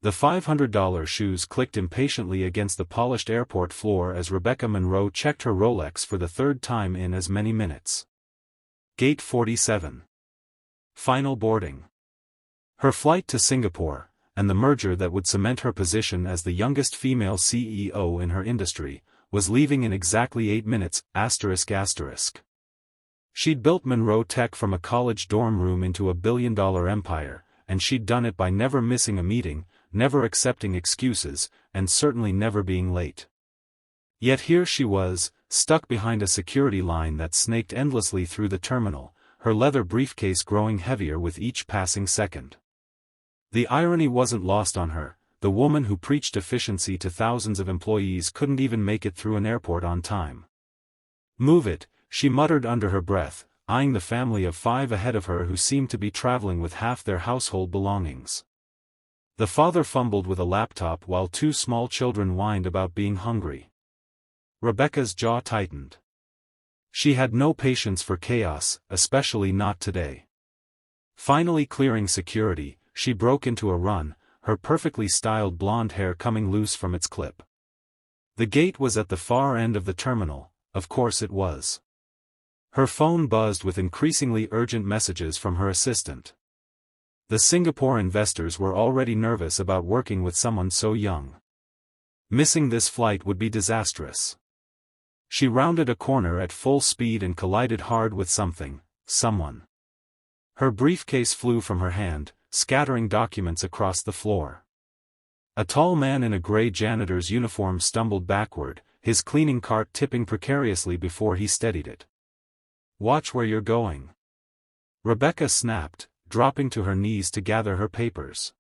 The $500 shoes clicked impatiently against the polished airport floor as Rebecca Monroe checked her Rolex for the third time in as many minutes. Gate 47. Final boarding. Her flight to Singapore, and the merger that would cement her position as the youngest female CEO in her industry, was leaving in exactly 8 minutes, ***. She'd built Monroe Tech from a college dorm room into a billion-dollar empire, and she'd done it by never missing a meeting, never accepting excuses, and certainly never being late. Yet here she was, stuck behind a security line that snaked endlessly through the terminal, her leather briefcase growing heavier with each passing second. The irony wasn't lost on her. The woman who preached efficiency to thousands of employees couldn't even make it through an airport on time. "Move it," she muttered under her breath, eyeing the family of 5 ahead of her who seemed to be traveling with half their household belongings. The father fumbled with a laptop while 2 small children whined about being hungry. Rebecca's jaw tightened. She had no patience for chaos, especially not today. Finally clearing security, she broke into a run, her perfectly styled blonde hair coming loose from its clip. The gate was at the far end of the terminal, of course it was. Her phone buzzed with increasingly urgent messages from her assistant. The Singapore investors were already nervous about working with someone so young. Missing this flight would be disastrous. She rounded a corner at full speed and collided hard with someone. Her briefcase flew from her hand, scattering documents across the floor. A tall man in a gray janitor's uniform stumbled backward, his cleaning cart tipping precariously before he steadied it. "Watch where you're going," Rebecca snapped, dropping to her knees to gather her papers.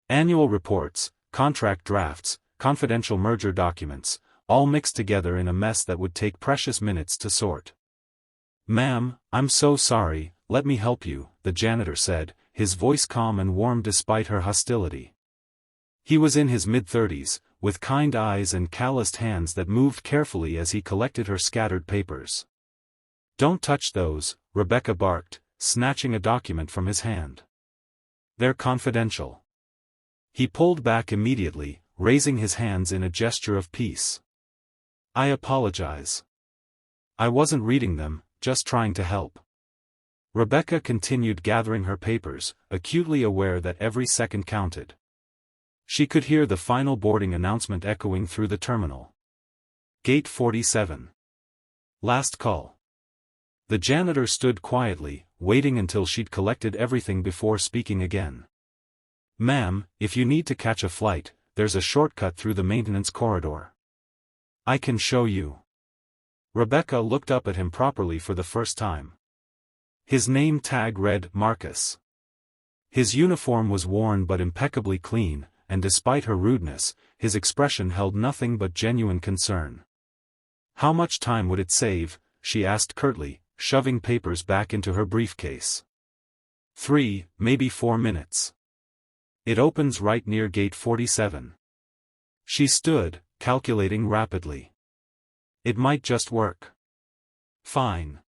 Annual reports, contract drafts, confidential merger documents, all mixed together in a mess that would take precious minutes to sort. "Ma'am, I'm so sorry, let me help you," the janitor said, his voice calm and warm despite her hostility. He was in his mid-30s, with kind eyes and calloused hands that moved carefully as he collected her scattered papers. "Don't touch those," Rebecca barked, snatching a document from his hand. "They're confidential." He pulled back immediately, raising his hands in a gesture of peace. "I apologize. I wasn't reading them, just trying to help." Rebecca continued gathering her papers, acutely aware that every second counted. She could hear the final boarding announcement echoing through the terminal. Gate 47. Last call. The janitor stood quietly, waiting until she'd collected everything before speaking again. "Ma'am, if you need to catch a flight, there's a shortcut through the maintenance corridor. I can show you." Rebecca looked up at him properly for the first time. His name tag read Marcus. His uniform was worn but impeccably clean, and despite her rudeness, his expression held nothing but genuine concern. "How much time would it save?" she asked curtly, shoving papers back into her briefcase. 3, maybe 4 minutes. It opens right near gate 47. She stood, calculating rapidly. It might just work. "Fine.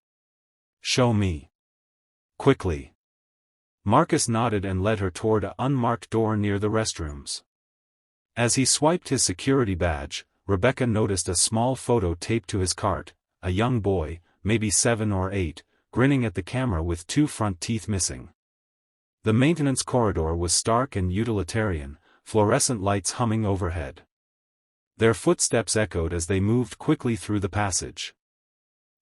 Show me. Quickly." Marcus nodded and led her toward an unmarked door near the restrooms. As he swiped his security badge, Rebecca noticed a small photo taped to his cart, a young boy, maybe 7 or 8, grinning at the camera with 2 front teeth missing. The maintenance corridor was stark and utilitarian, fluorescent lights humming overhead. Their footsteps echoed as they moved quickly through the passage.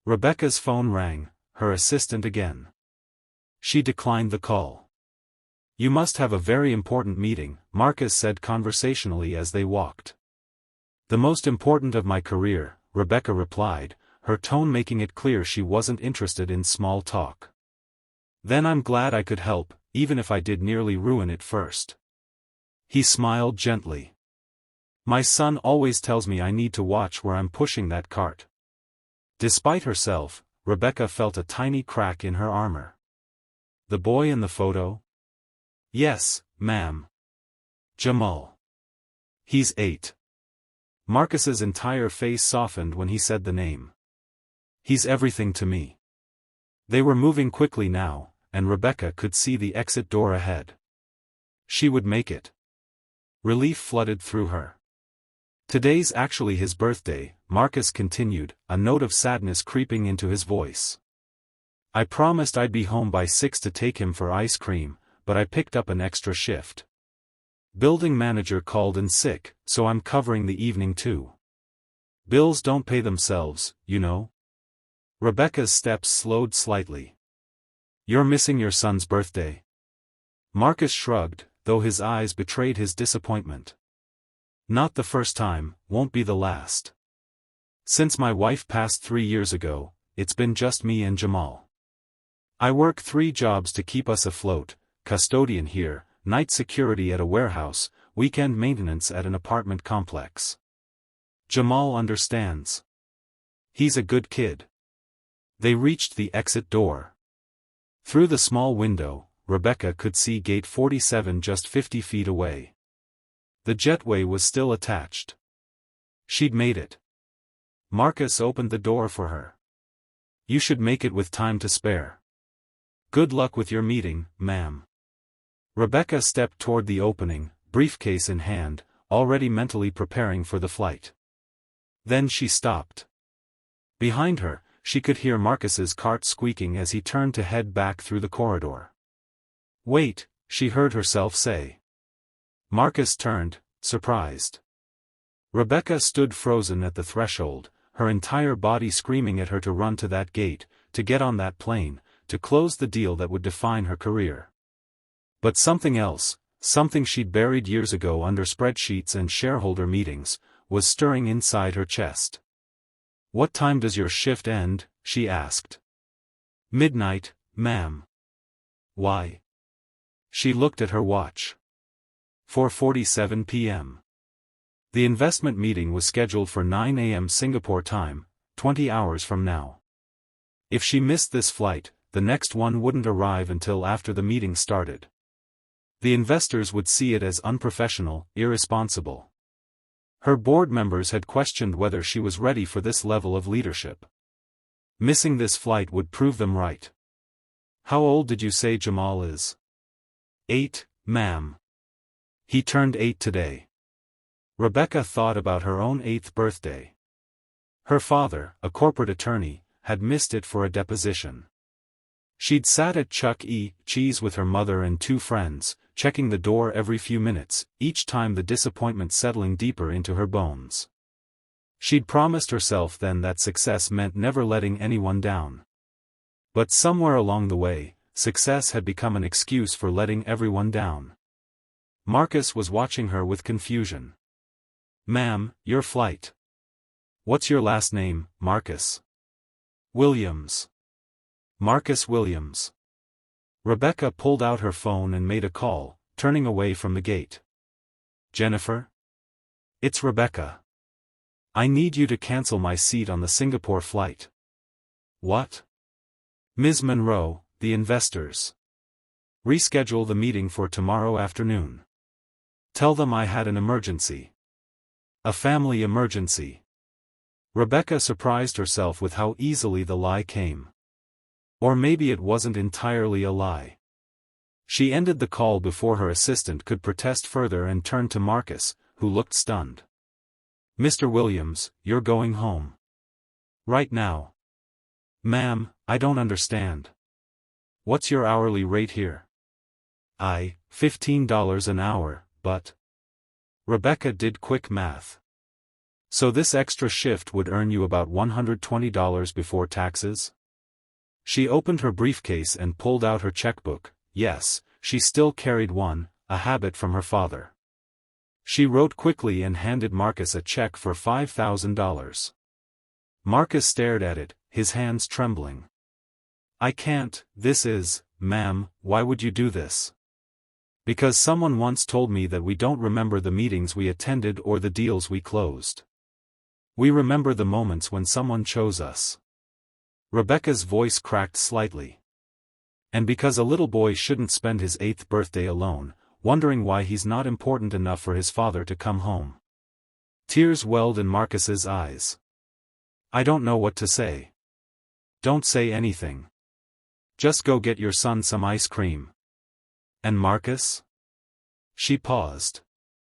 Rebecca's phone rang, her assistant again. She declined the call. "You must have a very important meeting," Marcus said conversationally as they walked. "The most important of my career," Rebecca replied, her tone making it clear she wasn't interested in small talk. "Then I'm glad I could help, even if I did nearly ruin it first." He smiled gently. "My son always tells me I need to watch where I'm pushing that cart." Despite herself, Rebecca felt a tiny crack in her armor. "The boy in the photo?" "Yes, ma'am. Jamal. He's 8. Marcus's entire face softened when he said the name. "He's everything to me." They were moving quickly now, and Rebecca could see the exit door ahead. She would make it. Relief flooded through her. Today's actually his birthday, Marcus continued, a note of sadness creeping into his voice. I promised I'd be home by 6 to take him for ice cream, but I picked up an extra shift. Building manager called in sick, so I'm covering the evening too. Bills don't pay themselves, you know. Rebecca's steps slowed slightly. You're missing your son's birthday? Marcus shrugged, though his eyes betrayed his disappointment. Not the first time, won't be the last. Since my wife passed 3 years ago, it's been just me and Jamal. I work 3 jobs to keep us afloat: custodian here, night security at a warehouse, weekend maintenance at an apartment complex. Jamal understands. He's a good kid. They reached the exit door. Through the small window, Rebecca could see gate 47 just 50 feet away. The jetway was still attached. She'd made it. Marcus opened the door for her. You should make it with time to spare. Good luck with your meeting, ma'am. Rebecca stepped toward the opening, briefcase in hand, already mentally preparing for the flight. Then she stopped. Behind her, she could hear Marcus's cart squeaking as he turned to head back through the corridor. Wait, she heard herself say. Marcus turned, surprised. Rebecca stood frozen at the threshold, her entire body screaming at her to run to that gate, to get on that plane, to close the deal that would define her career. But something else, something she'd buried years ago under spreadsheets and shareholder meetings, was stirring inside her chest. What time does your shift end? She asked. Midnight, ma'am. Why? She looked at her watch. 4:47 p.m. The investment meeting was scheduled for 9 a.m. Singapore time, 20 hours from now. If she missed this flight, the next one wouldn't arrive until after the meeting started. The investors would see it as unprofessional, irresponsible. Her board members had questioned whether she was ready for this level of leadership. Missing this flight would prove them right. How old did you say Jamal is? 8, ma'am. He turned 8 today. Rebecca thought about her own 8th birthday. Her father, a corporate attorney, had missed it for a deposition. She'd sat at Chuck E. Cheese with her mother and 2 friends, checking the door every few minutes, each time the disappointment settling deeper into her bones. She'd promised herself then that success meant never letting anyone down. But somewhere along the way, success had become an excuse for letting everyone down. Marcus was watching her with confusion. Ma'am, your flight. What's your last name, Marcus? Williams. Marcus Williams. Rebecca pulled out her phone and made a call, turning away from the gate. Jennifer? It's Rebecca. I need you to cancel my seat on the Singapore flight. What? Ms. Monroe, the investors. Reschedule the meeting for tomorrow afternoon. Tell them I had an emergency. A family emergency. Rebecca surprised herself with how easily the lie came. Or maybe it wasn't entirely a lie. She ended the call before her assistant could protest further and turned to Marcus, who looked stunned. Mr. Williams, you're going home. Right now. Ma'am, I don't understand. What's your hourly rate here? $15 an hour, but... Rebecca did quick math. So this extra shift would earn you about $120 before taxes? She opened her briefcase and pulled out her checkbook. Yes, she still carried one, a habit from her father. She wrote quickly and handed Marcus a check for $5,000. Marcus stared at it, his hands trembling. I can't, this is, ma'am, why would you do this? Because someone once told me that we don't remember the meetings we attended or the deals we closed. We remember the moments when someone chose us. Rebecca's voice cracked slightly. And because a little boy shouldn't spend his 8th birthday alone, wondering why he's not important enough for his father to come home. Tears welled in Marcus's eyes. I don't know what to say. Don't say anything. Just go get your son some ice cream. And Marcus? She paused.